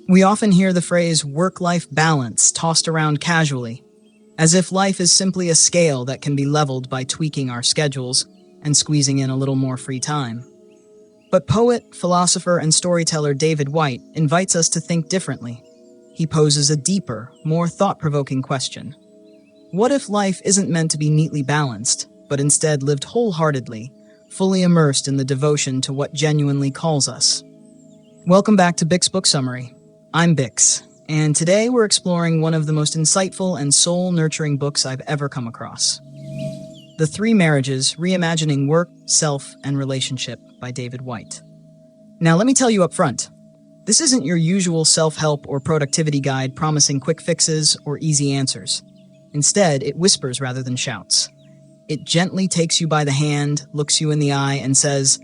We often hear the phrase work-life balance tossed around casually, as if life is simply a scale that can be leveled by tweaking our schedules and squeezing in a little more free time. But poet, philosopher, and storyteller David Whyte invites us to think differently. He poses a deeper, more thought-provoking question. What if life isn't meant to be neatly balanced, but instead lived wholeheartedly, fully immersed in the devotion to what genuinely calls us? Welcome back to Bix Book Summary. I'm Bix, and today we're exploring one of the most insightful and soul-nurturing books I've ever come across. The Three Marriages: Reimagining Work, Self, and Relationship by David Whyte. Now let me tell you up front, this isn't your usual self-help or productivity guide promising quick fixes or easy answers. Instead, it whispers rather than shouts. It gently takes you by the hand, looks you in the eye, and says,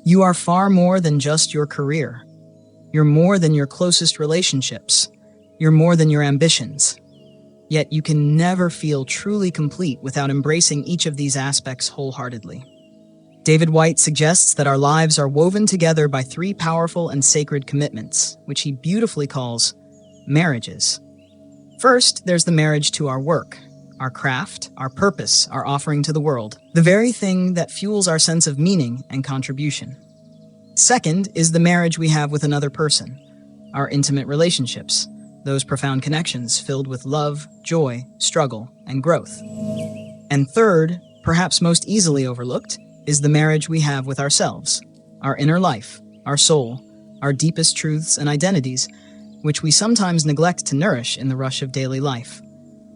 "You are far more than just your career. You're more than your closest relationships. You're more than your ambitions. Yet you can never feel truly complete without embracing each of these aspects wholeheartedly." David Whyte suggests that our lives are woven together by three powerful and sacred commitments, which he beautifully calls marriages. First, there's the marriage to our work, our craft, our purpose, our offering to the world, the very thing that fuels our sense of meaning and contribution. Second is the marriage we have with another person, our intimate relationships, those profound connections filled with love, joy, struggle, and growth. And third, perhaps most easily overlooked, is the marriage we have with ourselves, our inner life, our soul, our deepest truths and identities, which we sometimes neglect to nourish in the rush of daily life.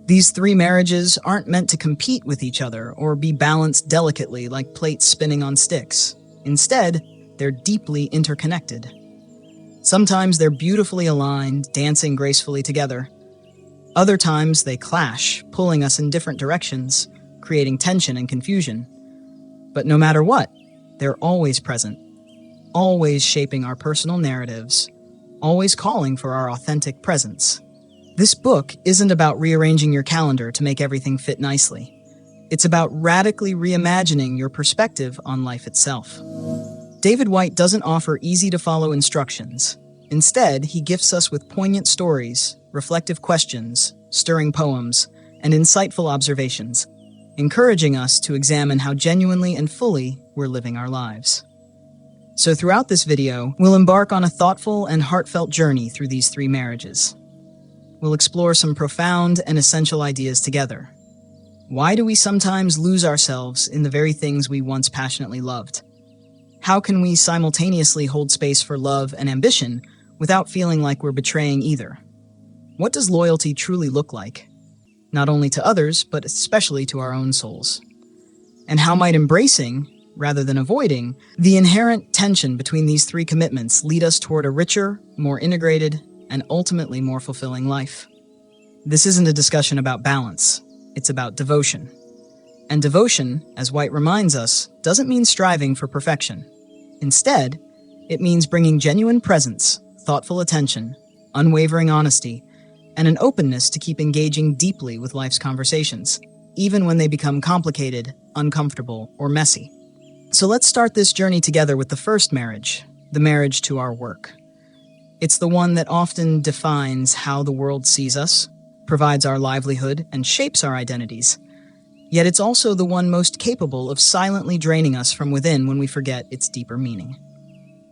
These three marriages aren't meant to compete with each other or be balanced delicately like plates spinning on sticks. Instead, they're deeply interconnected. Sometimes they're beautifully aligned, dancing gracefully together. Other times they clash, pulling us in different directions, creating tension and confusion. But no matter what, they're always present, always shaping our personal narratives, always calling for our authentic presence. This book isn't about rearranging your calendar to make everything fit nicely. It's about radically reimagining your perspective on life itself. David Whyte doesn't offer easy-to-follow instructions. Instead, he gifts us with poignant stories, reflective questions, stirring poems, and insightful observations, encouraging us to examine how genuinely and fully we're living our lives. So throughout this video, we'll embark on a thoughtful and heartfelt journey through these three marriages. We'll explore some profound and essential ideas together. Why do we sometimes lose ourselves in the very things we once passionately loved? How can we simultaneously hold space for love and ambition without feeling like we're betraying either? What does loyalty truly look like? Not only to others, but especially to our own souls. And how might embracing, rather than avoiding, the inherent tension between these three commitments lead us toward a richer, more integrated, and ultimately more fulfilling life? This isn't a discussion about balance, it's about devotion. And devotion, as Whyte reminds us, doesn't mean striving for perfection. Instead, it means bringing genuine presence, thoughtful attention, unwavering honesty, and an openness to keep engaging deeply with life's conversations, even when they become complicated, uncomfortable, or messy. So let's start this journey together with the first marriage, the marriage to our work. It's the one that often defines how the world sees us, provides our livelihood, and shapes our identities. Yet it's also the one most capable of silently draining us from within when we forget its deeper meaning.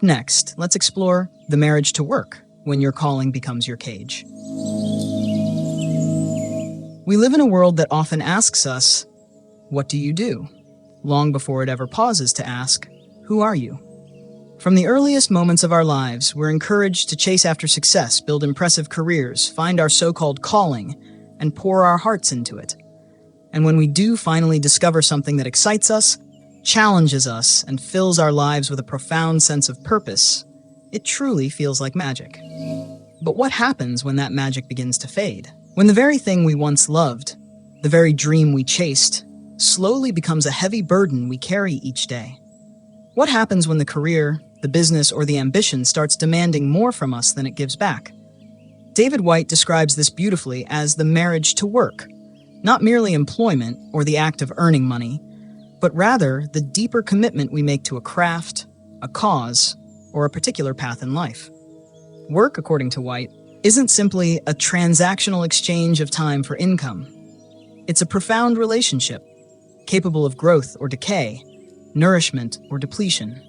Next, let's explore the marriage to work, when your calling becomes your cage. We live in a world that often asks us, "What do you do?" long before it ever pauses to ask, "Who are you?" From the earliest moments of our lives, we're encouraged to chase after success, build impressive careers, find our so-called calling, and pour our hearts into it. And when we do finally discover something that excites us, challenges us, and fills our lives with a profound sense of purpose, it truly feels like magic. But what happens when that magic begins to fade? When the very thing we once loved, the very dream we chased, slowly becomes a heavy burden we carry each day? What happens when the career, the business, or the ambition starts demanding more from us than it gives back? David Whyte describes this beautifully as the marriage to work. Not merely employment or the act of earning money, but rather the deeper commitment we make to a craft, a cause, or a particular path in life. Work, according to Whyte, isn't simply a transactional exchange of time for income. It's a profound relationship, capable of growth or decay, nourishment or depletion.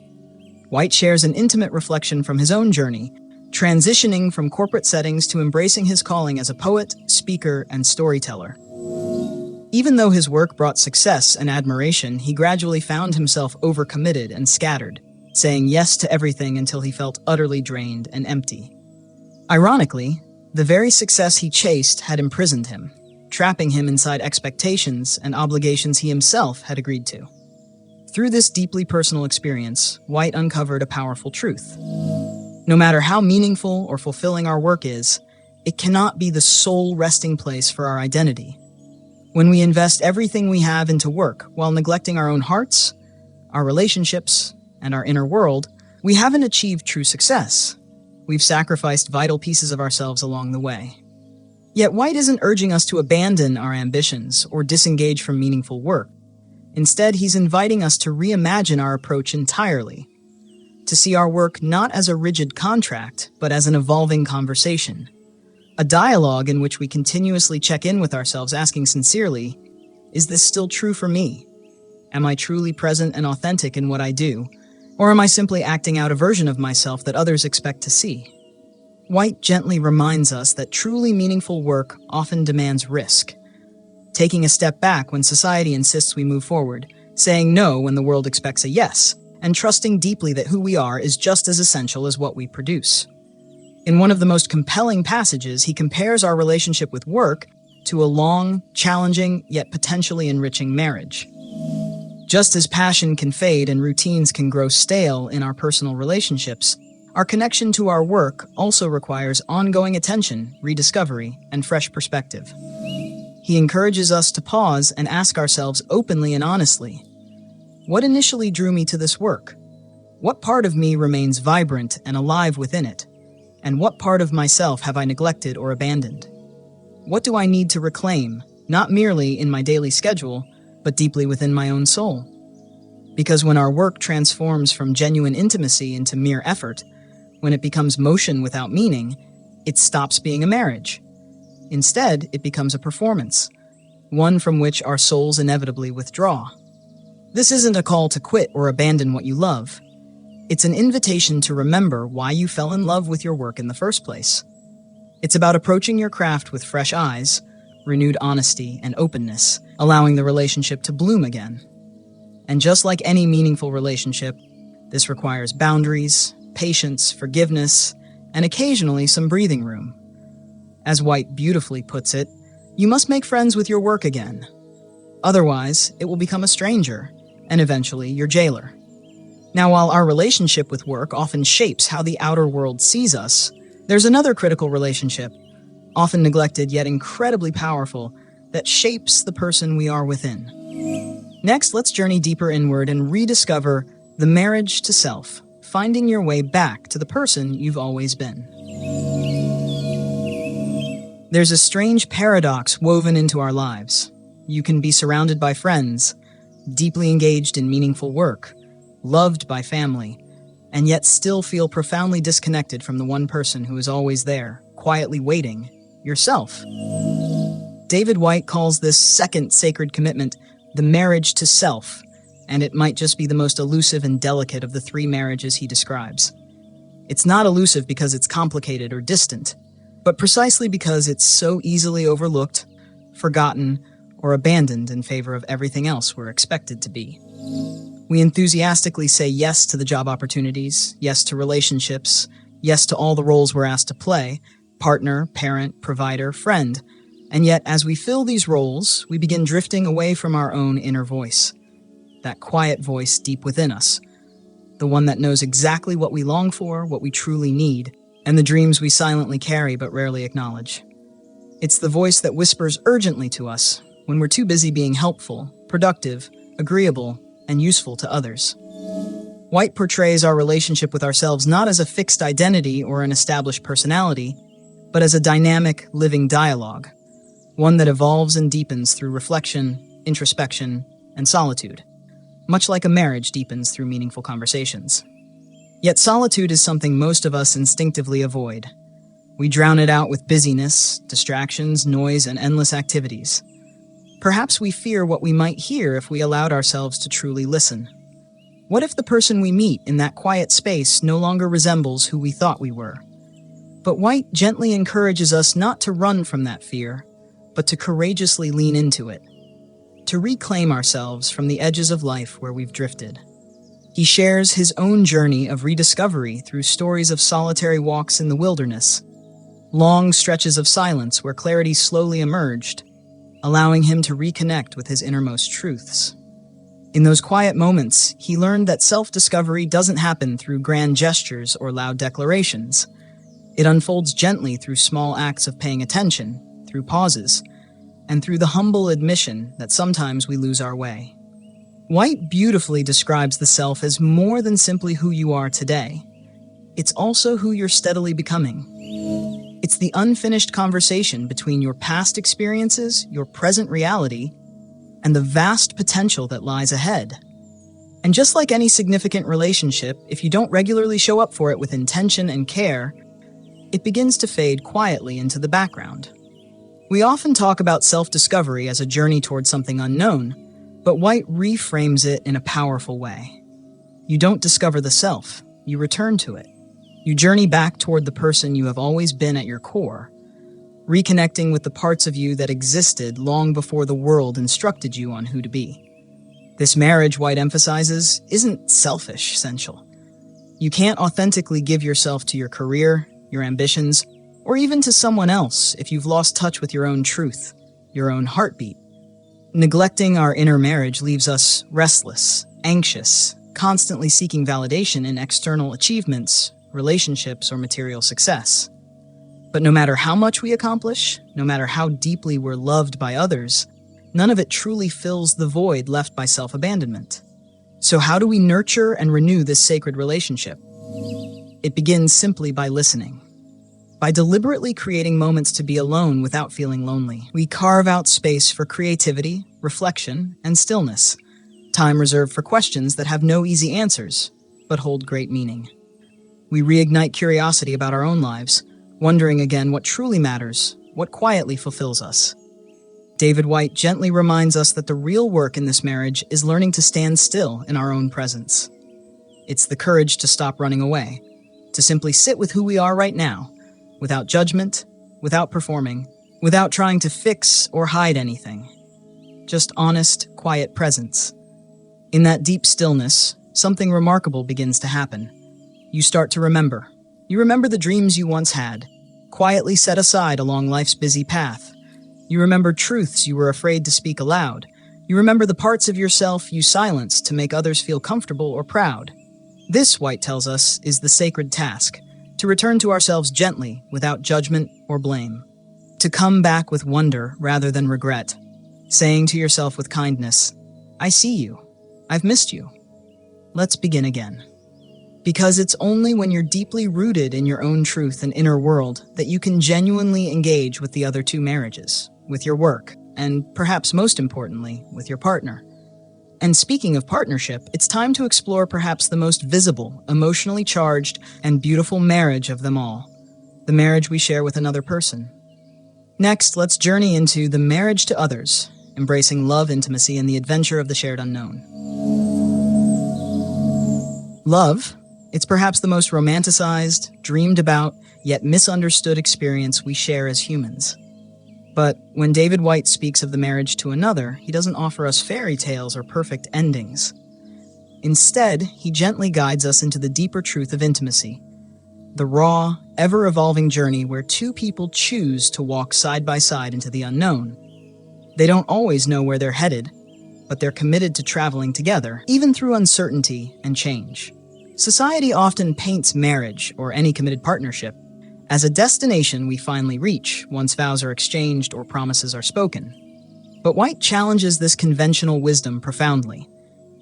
Whyte shares an intimate reflection from his own journey, transitioning from corporate settings to embracing his calling as a poet, speaker, and storyteller. Even though his work brought success and admiration, he gradually found himself overcommitted and scattered, saying yes to everything until he felt utterly drained and empty. Ironically, the very success he chased had imprisoned him, trapping him inside expectations and obligations he himself had agreed to. Through this deeply personal experience, Whyte uncovered a powerful truth. No matter how meaningful or fulfilling our work is, it cannot be the sole resting place for our identity. When we invest everything we have into work while neglecting our own hearts, our relationships, and our inner world, we haven't achieved true success. We've sacrificed vital pieces of ourselves along the way. Yet Whyte isn't urging us to abandon our ambitions or disengage from meaningful work. Instead, he's inviting us to reimagine our approach entirely, to see our work not as a rigid contract, but as an evolving conversation. A dialogue in which we continuously check in with ourselves, asking sincerely, is this still true for me? Am I truly present and authentic in what I do? Or am I simply acting out a version of myself that others expect to see? Whyte gently reminds us that truly meaningful work often demands risk. Taking a step back when society insists we move forward, saying no when the world expects a yes, and trusting deeply that who we are is just as essential as what we produce. In one of the most compelling passages, he compares our relationship with work to a long, challenging, yet potentially enriching marriage. Just as passion can fade and routines can grow stale in our personal relationships, our connection to our work also requires ongoing attention, rediscovery, and fresh perspective. He encourages us to pause and ask ourselves openly and honestly, what initially drew me to this work? What part of me remains vibrant and alive within it? And what part of myself have I neglected or abandoned? What do I need to reclaim, not merely in my daily schedule, but deeply within my own soul? Because when our work transforms from genuine intimacy into mere effort, when it becomes motion without meaning, it stops being a marriage. Instead, it becomes a performance, one from which our souls inevitably withdraw. This isn't a call to quit or abandon what you love. It's an invitation to remember why you fell in love with your work in the first place. It's about approaching your craft with fresh eyes, renewed honesty, and openness, allowing the relationship to bloom again. And just like any meaningful relationship, this requires boundaries, patience, forgiveness, and occasionally some breathing room. As Whyte beautifully puts it, you must make friends with your work again. Otherwise, it will become a stranger, and eventually your jailer. Now, while our relationship with work often shapes how the outer world sees us, there's another critical relationship, often neglected yet incredibly powerful, that shapes the person we are within. Next, let's journey deeper inward and rediscover the marriage to self, finding your way back to the person you've always been. There's a strange paradox woven into our lives. You can be surrounded by friends, deeply engaged in meaningful work, loved by family, and yet still feel profoundly disconnected from the one person who is always there, quietly waiting, yourself. David Whyte calls this second sacred commitment the marriage to self, and it might just be the most elusive and delicate of the three marriages he describes. It's not elusive because it's complicated or distant, but precisely because it's so easily overlooked, forgotten, or abandoned in favor of everything else we're expected to be. We enthusiastically say yes to the job opportunities, yes to relationships, yes to all the roles we're asked to play, partner, parent, provider, friend. And yet, as we fill these roles, we begin drifting away from our own inner voice, that quiet voice deep within us, the one that knows exactly what we long for, what we truly need, and the dreams we silently carry but rarely acknowledge. It's the voice that whispers urgently to us when we're too busy being helpful, productive, agreeable, and useful to others. Whyte portrays our relationship with ourselves not as a fixed identity or an established personality, but as a dynamic, living dialogue, one that evolves and deepens through reflection, introspection, and solitude, much like a marriage deepens through meaningful conversations. Yet solitude is something most of us instinctively avoid. We drown it out with busyness, distractions, noise, and endless activities. Perhaps we fear what we might hear if we allowed ourselves to truly listen. What if the person we meet in that quiet space no longer resembles who we thought we were? But Whyte gently encourages us not to run from that fear, but to courageously lean into it, to reclaim ourselves from the edges of life where we've drifted. He shares his own journey of rediscovery through stories of solitary walks in the wilderness, long stretches of silence where clarity slowly emerged, allowing him to reconnect with his innermost truths. In those quiet moments, he learned that self-discovery doesn't happen through grand gestures or loud declarations. It unfolds gently through small acts of paying attention, through pauses, and through the humble admission that sometimes we lose our way. Whyte beautifully describes the self as more than simply who you are today. It's also who you're steadily becoming. It's the unfinished conversation between your past experiences, your present reality, and the vast potential that lies ahead. And just like any significant relationship, if you don't regularly show up for it with intention and care, it begins to fade quietly into the background. We often talk about self-discovery as a journey towards something unknown, but Whyte reframes it in a powerful way. You don't discover the self, you return to it. You journey back toward the person you have always been at your core, reconnecting with the parts of you that existed long before the world instructed you on who to be. This marriage, Whyte emphasizes, isn't selfish, essential. You can't authentically give yourself to your career, your ambitions, or even to someone else if you've lost touch with your own truth, your own heartbeat. Neglecting our inner marriage leaves us restless, anxious, constantly seeking validation in external achievements, relationships, or material success. But no matter how much we accomplish, no matter how deeply we're loved by others, none of it truly fills the void left by self-abandonment. So how do we nurture and renew this sacred relationship? It begins simply by listening. By deliberately creating moments to be alone without feeling lonely, we carve out space for creativity, reflection, and stillness, time reserved for questions that have no easy answers, but hold great meaning. We reignite curiosity about our own lives, wondering again what truly matters, what quietly fulfills us. David Whyte gently reminds us that the real work in this marriage is learning to stand still in our own presence. It's the courage to stop running away, to simply sit with who we are right now, without judgment, without performing, without trying to fix or hide anything. Just honest, quiet presence. In that deep stillness, something remarkable begins to happen. You start to remember. You remember the dreams you once had, quietly set aside along life's busy path. You remember truths you were afraid to speak aloud. You remember the parts of yourself you silenced to make others feel comfortable or proud. This, Whyte tells us, is the sacred task, to return to ourselves gently, without judgment or blame. To come back with wonder rather than regret, saying to yourself with kindness, "I see you. I've missed you. Let's begin again." Because it's only when you're deeply rooted in your own truth and inner world that you can genuinely engage with the other two marriages, with your work, and perhaps most importantly, with your partner. And speaking of partnership, it's time to explore perhaps the most visible, emotionally charged, and beautiful marriage of them all, the marriage we share with another person. Next, let's journey into the marriage to others, embracing love, intimacy, and the adventure of the shared unknown. Love, it's perhaps the most romanticized, dreamed about, yet misunderstood experience we share as humans. But when David Whyte speaks of the marriage to another, he doesn't offer us fairy tales or perfect endings. Instead, he gently guides us into the deeper truth of intimacy, the raw, ever-evolving journey where two people choose to walk side by side into the unknown. They don't always know where they're headed, but they're committed to traveling together, even through uncertainty and change. Society often paints marriage, or any committed partnership, as a destination we finally reach once vows are exchanged or promises are spoken. But Whyte challenges this conventional wisdom profoundly.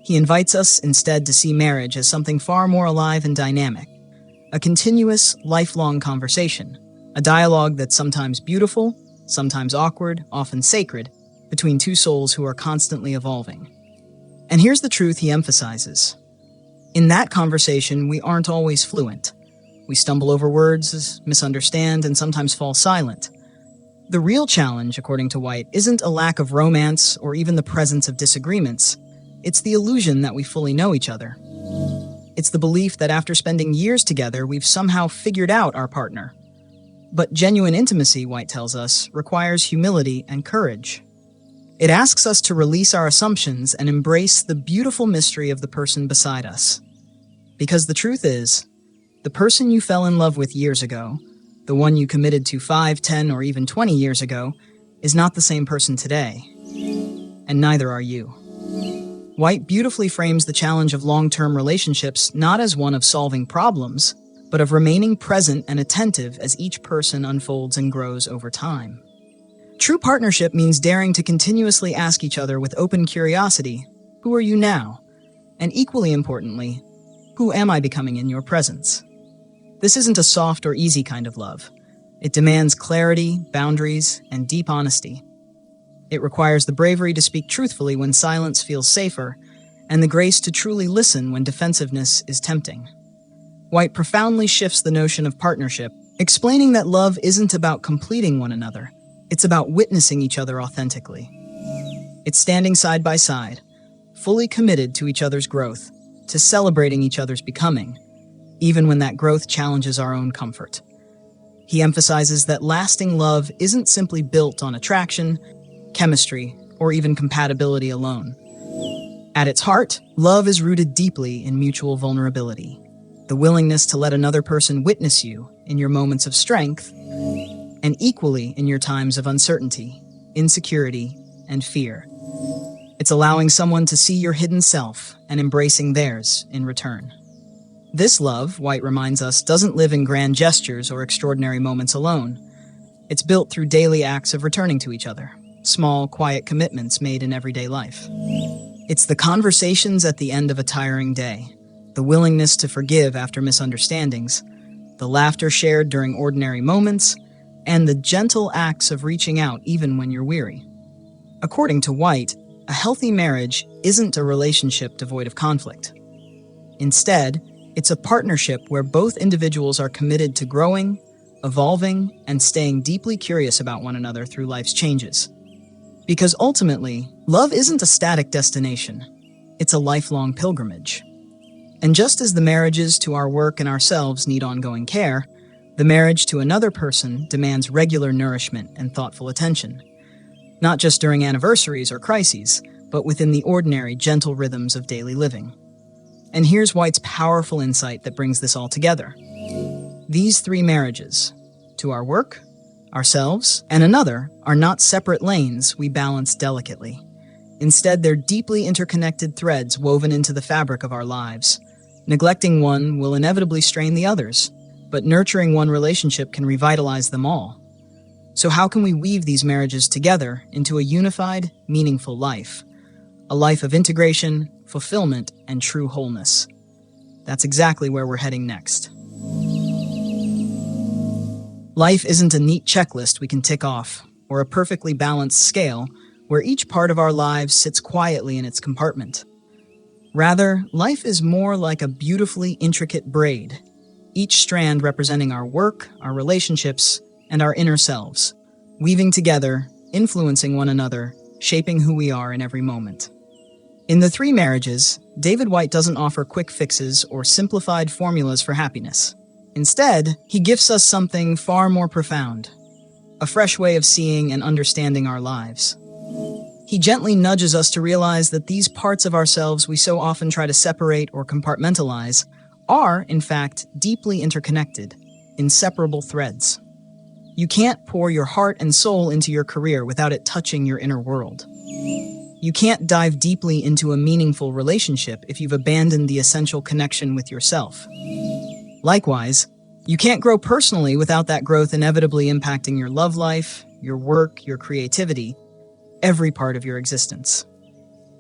He invites us instead to see marriage as something far more alive and dynamic, a continuous, lifelong conversation, a dialogue that's sometimes beautiful, sometimes awkward, often sacred, between two souls who are constantly evolving. And here's the truth he emphasizes. In that conversation, we aren't always fluent. We stumble over words, misunderstand, and sometimes fall silent. The real challenge, according to Whyte, isn't a lack of romance or even the presence of disagreements. It's the illusion that we fully know each other. It's the belief that after spending years together, we've somehow figured out our partner. But genuine intimacy, Whyte tells us, requires humility and courage. It asks us to release our assumptions and embrace the beautiful mystery of the person beside us. Because the truth is, the person you fell in love with years ago, the one you committed to 5, 10, or even 20 years ago, is not the same person today. And neither are you. Whyte beautifully frames the challenge of long-term relationships not as one of solving problems, but of remaining present and attentive as each person unfolds and grows over time. True partnership means daring to continuously ask each other with open curiosity, who are you now? And equally importantly, who am I becoming in your presence? This isn't a soft or easy kind of love. It demands clarity, boundaries, and deep honesty. It requires the bravery to speak truthfully when silence feels safer, and the grace to truly listen when defensiveness is tempting. Whyte profoundly shifts the notion of partnership, explaining that love isn't about completing one another. It's about witnessing each other authentically. It's standing side by side, fully committed to each other's growth, to celebrating each other's becoming, even when that growth challenges our own comfort. He emphasizes that lasting love isn't simply built on attraction, chemistry, or even compatibility alone. At its heart, love is rooted deeply in mutual vulnerability, the willingness to let another person witness you in your moments of strength, and equally in your times of uncertainty, insecurity, and fear. It's allowing someone to see your hidden self and embracing theirs in return. This love, Whyte reminds us, doesn't live in grand gestures or extraordinary moments alone. It's built through daily acts of returning to each other, small, quiet commitments made in everyday life. It's the conversations at the end of a tiring day, the willingness to forgive after misunderstandings, the laughter shared during ordinary moments, and the gentle acts of reaching out even when you're weary. According to Whyte, a healthy marriage isn't a relationship devoid of conflict. Instead, it's a partnership where both individuals are committed to growing, evolving, and staying deeply curious about one another through life's changes. Because ultimately, love isn't a static destination. It's a lifelong pilgrimage. And just as the marriages to our work and ourselves need ongoing care, the marriage to another person demands regular nourishment and thoughtful attention. Not just during anniversaries or crises, but within the ordinary, gentle rhythms of daily living. And here's Whyte's powerful insight that brings this all together. These three marriages, to our work, ourselves, and another, are not separate lanes we balance delicately. Instead, they're deeply interconnected threads woven into the fabric of our lives. Neglecting one will inevitably strain the others, but nurturing one relationship can revitalize them all. So how can we weave these marriages together into a unified, meaningful life? A life of integration, fulfillment, and true wholeness. That's exactly where we're heading next. Life isn't a neat checklist we can tick off, or a perfectly balanced scale where each part of our lives sits quietly in its compartment. Rather, life is more like a beautifully intricate braid, each strand representing our work, our relationships, and our inner selves, weaving together, influencing one another, shaping who we are in every moment. In the three marriages, David Whyte doesn't offer quick fixes or simplified formulas for happiness. Instead, he gifts us something far more profound, a fresh way of seeing and understanding our lives. He gently nudges us to realize that these parts of ourselves we so often try to separate or compartmentalize are, in fact, deeply interconnected, inseparable threads. You can't pour your heart and soul into your career without it touching your inner world. You can't dive deeply into a meaningful relationship if you've abandoned the essential connection with yourself. Likewise, you can't grow personally without that growth inevitably impacting your love life, your work, your creativity, every part of your existence.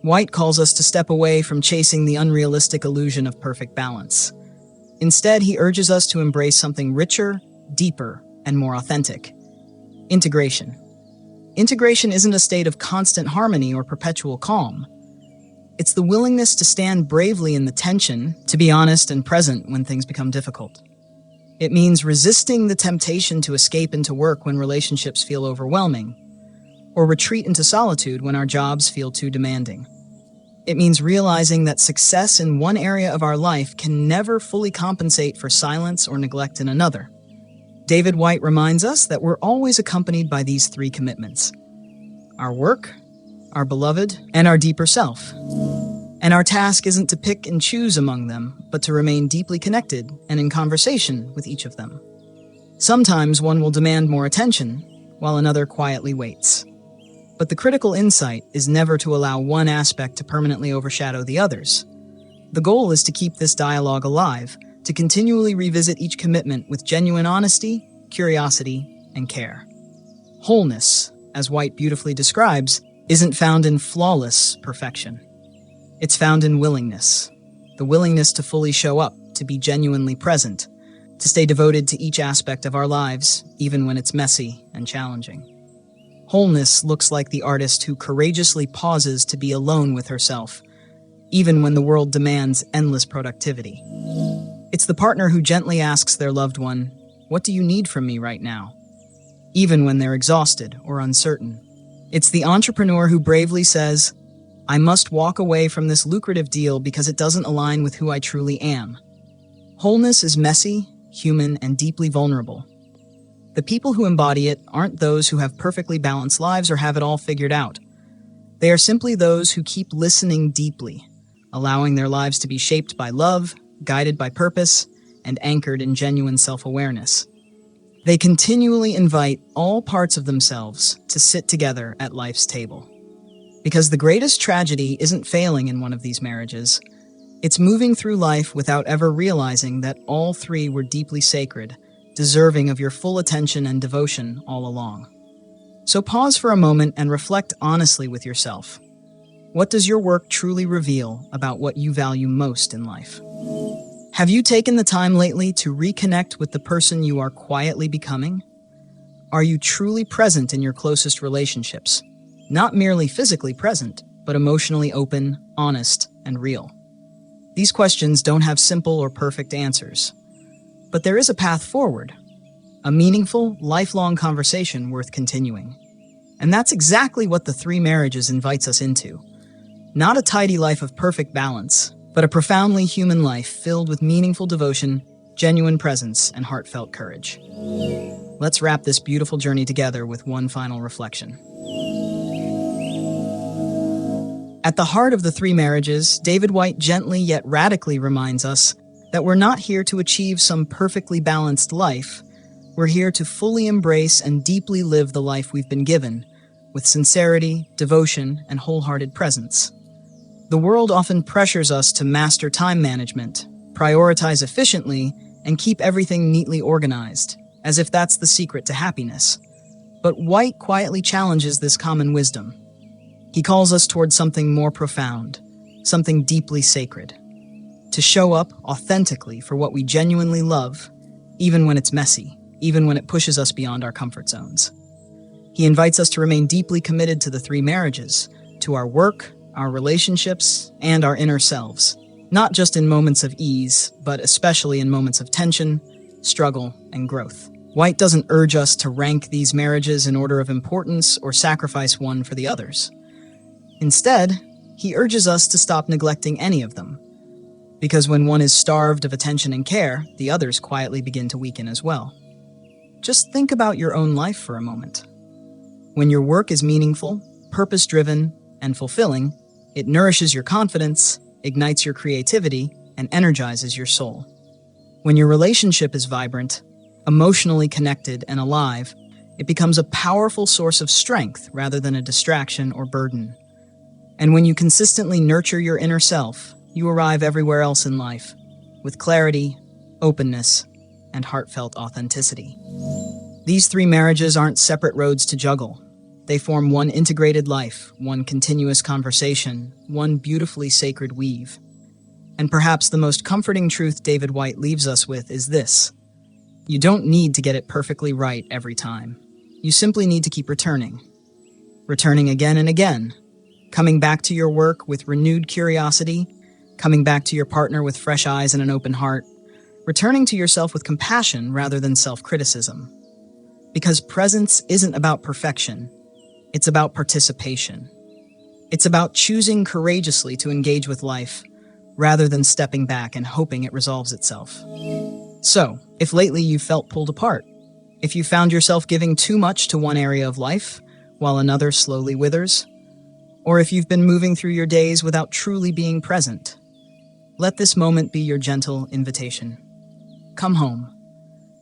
Whyte calls us to step away from chasing the unrealistic illusion of perfect balance. Instead, he urges us to embrace something richer, deeper, and more authentic: integration. Integration isn't a state of constant harmony or perpetual calm. It's the willingness to stand bravely in the tension, to be honest and present when things become difficult. It means resisting the temptation to escape into work when relationships feel overwhelming, or retreat into solitude when our jobs feel too demanding. It means realizing that success in one area of our life can never fully compensate for silence or neglect in another. David Whyte reminds us that we're always accompanied by these three commitments: our work, our beloved, and our deeper self. And our task isn't to pick and choose among them, but to remain deeply connected and in conversation with each of them. Sometimes one will demand more attention, while another quietly waits. But the critical insight is never to allow one aspect to permanently overshadow the others. The goal is to keep this dialogue alive, to continually revisit each commitment with genuine honesty, curiosity, and care. Wholeness, as Whyte beautifully describes, isn't found in flawless perfection. It's found in willingness, the willingness to fully show up, to be genuinely present, to stay devoted to each aspect of our lives, even when it's messy and challenging. Wholeness looks like the artist who courageously pauses to be alone with herself, even when the world demands endless productivity. It's the partner who gently asks their loved one, "What do you need from me right now?" even when they're exhausted or uncertain. It's the entrepreneur who bravely says, "I must walk away from this lucrative deal because it doesn't align with who I truly am." Wholeness is messy, human, and deeply vulnerable. The people who embody it aren't those who have perfectly balanced lives or have it all figured out. They are simply those who keep listening deeply, allowing their lives to be shaped by love, guided by purpose, and anchored in genuine self-awareness. They continually invite all parts of themselves to sit together at life's table. Because the greatest tragedy isn't failing in one of these marriages, it's moving through life without ever realizing that all three were deeply sacred, deserving of your full attention and devotion all along. So pause for a moment and reflect honestly with yourself. What does your work truly reveal about what you value most in life? Have you taken the time lately to reconnect with the person you are quietly becoming? Are you truly present in your closest relationships? Not merely physically present, but emotionally open, honest, and real. These questions don't have simple or perfect answers. But there is a path forward, a meaningful, lifelong conversation worth continuing. And that's exactly what the Three Marriages invites us into. Not a tidy life of perfect balance, but a profoundly human life filled with meaningful devotion, genuine presence, and heartfelt courage. Let's wrap this beautiful journey together with one final reflection. At the heart of the Three Marriages, David Whyte gently yet radically reminds us that we're not here to achieve some perfectly balanced life. We're here to fully embrace and deeply live the life we've been given, with sincerity, devotion, and wholehearted presence. The world often pressures us to master time management, prioritize efficiently, and keep everything neatly organized, as if that's the secret to happiness. But Whyte quietly challenges this common wisdom. He calls us towards something more profound, something deeply sacred. To show up authentically for what we genuinely love, even when it's messy, even when it pushes us beyond our comfort zones. He invites us to remain deeply committed to the Three Marriages, to our work, our relationships, and our inner selves, not just in moments of ease, but especially in moments of tension, struggle, and growth. Whyte doesn't urge us to rank these marriages in order of importance or sacrifice one for the others. Instead, he urges us to stop neglecting any of them, because when one is starved of attention and care, the others quietly begin to weaken as well. Just think about your own life for a moment. When your work is meaningful, purpose-driven, and fulfilling, it nourishes your confidence, ignites your creativity, and energizes your soul. When your relationship is vibrant, emotionally connected, and alive, it becomes a powerful source of strength rather than a distraction or burden. And when you consistently nurture your inner self, you arrive everywhere else in life, with clarity, openness, and heartfelt authenticity. These three marriages aren't separate roads to juggle. They form one integrated life, one continuous conversation, one beautifully sacred weave. And perhaps the most comforting truth David Whyte leaves us with is this: you don't need to get it perfectly right every time. You simply need to keep returning. Returning again and again, Coming back to your work with renewed curiosity, coming back to your partner with fresh eyes and an open heart, returning to yourself with compassion rather than self-criticism. Because presence isn't about perfection, it's about participation. It's about choosing courageously to engage with life, rather than stepping back and hoping it resolves itself. So, if lately you've felt pulled apart, if you found yourself giving too much to one area of life, while another slowly withers, or if you've been moving through your days without truly being present, let this moment be your gentle invitation. Come home.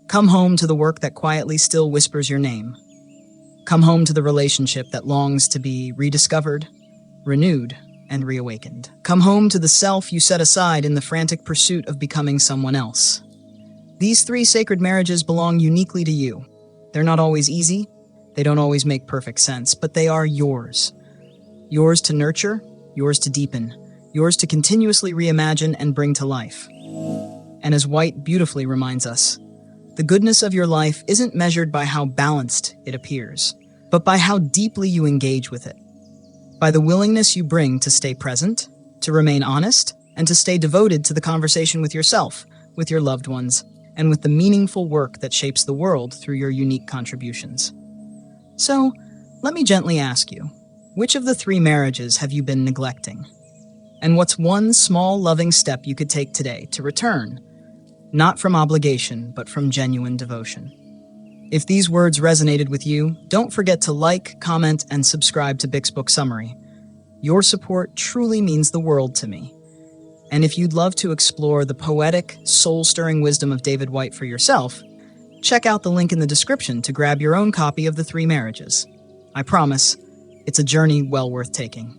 Come home to the work that quietly still whispers your name. Come home to the relationship that longs to be rediscovered, renewed, and reawakened. Come home to the self you set aside in the frantic pursuit of becoming someone else. These 3 sacred marriages belong uniquely to you. They're not always easy, they don't always make perfect sense, but they are yours. Yours to nurture, yours to deepen, yours to continuously reimagine and bring to life. And as Whyte beautifully reminds us, the goodness of your life isn't measured by how balanced it appears, but by how deeply you engage with it. By the willingness you bring to stay present, to remain honest, and to stay devoted to the conversation with yourself, with your loved ones, and with the meaningful work that shapes the world through your unique contributions. So, let me gently ask you, which of the 3 marriages have you been neglecting? And what's one small, loving step you could take today to return, not from obligation, but from genuine devotion? If these words resonated with you, don't forget to like, comment, and subscribe to Bix Book Summary. Your support truly means the world to me. And if you'd love to explore the poetic, soul-stirring wisdom of David Whyte for yourself, check out the link in the description to grab your own copy of The 3 Marriages. I promise, it's a journey well worth taking.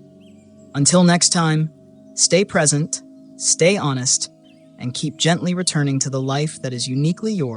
Until next time, stay present, stay honest, and keep gently returning to the life that is uniquely yours.